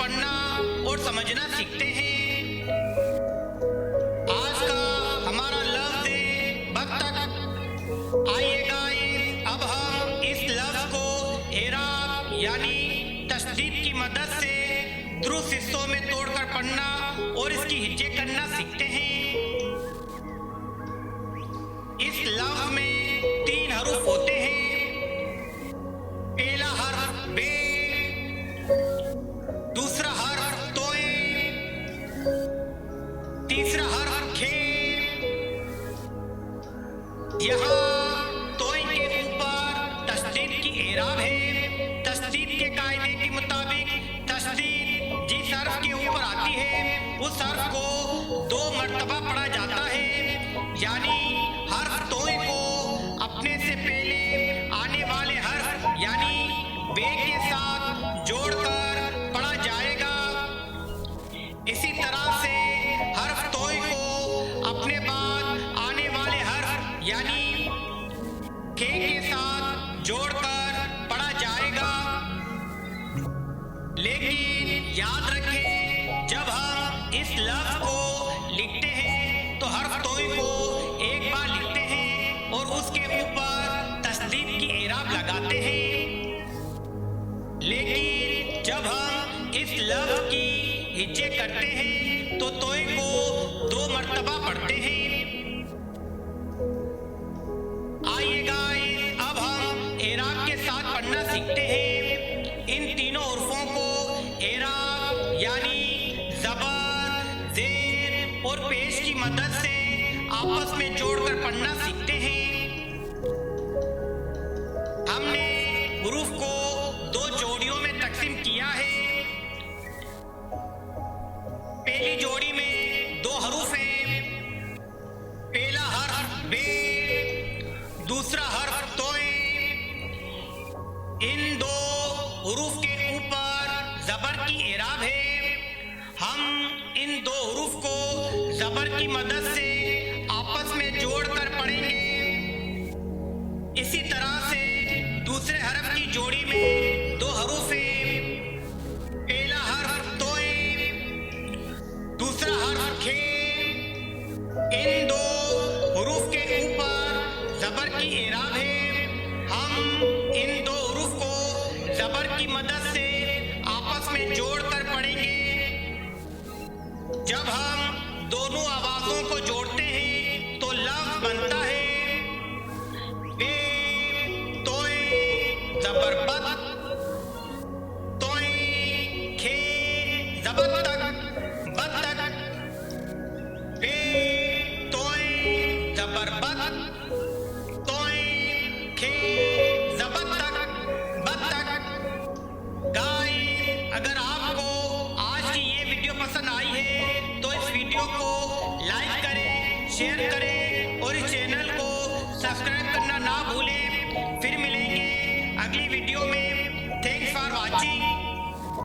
पढ़ना और समझना सीखते हैं। आज का हमारा लफ्ज़ है बत्तख। आइए गाइस, अब हम इस लफ्ज़ को एराब यानी तशदीद की मदद से दुरुस्त हिस्सों में तोड़कर पढ़ना और इसकी हिज्जे करना सीखते हैं। इस लफ्ज़ में 3 हरूफ होते हैं। पहला हर्फ बे, दूसरा हर्फ तोए, तीसरा हर्फ खे। यहाँ तोए के ऊपर तशदीद की एराब है। तशदीद के कायदे के मुताबिक तशदीद जिस हर्फ के ऊपर आती है उस हर्फ को 2 मर्तबा पढ़ा जाता है। यानी हर्फ तोए को अपने से पहले आने वाले हर्फ यानी बे के साथ जोड़कर पढ़ा जाएगा। इसी तरह से हर्फ तोए को अपने बाद आने वाले हर्फ यानी खे के साथ जोड़कर पढ़ा जाएगा। लेकिन याद रखें, जब हम इस लफ्ज़ को लिखते हैं तो हर्फ तोए को एक बार लिखते हैं और उसके ऊपर तशदीद की एराब लगाते हैं। लेकिन जब हम इस लफ्ज़ की हिज्जे करते हैं तो तोए को 2 मर्तबा पढ़ते हैं। आइए गाइस, अब हम एराब के साथ पढ़ना सीखते हैं। इन तीनों हुर्फों को एराब यानी ज़बर, ज़ेर और पेश की मदद से आपस में जोड़कर पढ़ना सीखते हैं। हमने हुरूफ को 2 जोड़ियों में तकसीम किया है। पहली जोड़ी में 2 हरूफ हैं। पहला हर्फ बे, दूसरा हर्फ तोए। इन 2 हुरूफ के ऊपर ज़बर की एराब है। हम इन 2 हुरूफ को ज़बर की मदद से आपस में जोड़कर पढ़ेंगे। इसी तरह से दूसरे हर्फ की जोड़ी में 2 हरूफ हैं। पहला हर्फ तोए, दूसरा हर्फ खे। इन 2 हुरूफ के ऊपर ज़बर की एराब है। हम इन 2 हुरूफ को ज़बर की मदद से आपस में जोड़कर पढ़ेंगे। जब हम दोनों आवाज़ों को जोड़ते हैं तो लफ्ज़ बनता है बे तोए ज़बर बत, तोए खे ज़बर तक, बत्तख। बे तोए ज़बर बत, तोए खे ज़बर तक, बत्तख। गाइस, अगर आपको आज की ये वीडियो पसंद आई है तो इस वीडियो को लाइक करें, शेयर करें और इस चैनल को सब्सक्राइब करना ना भूलें। फिर मिलेंगे अगली वीडियो में। Thanks for watching.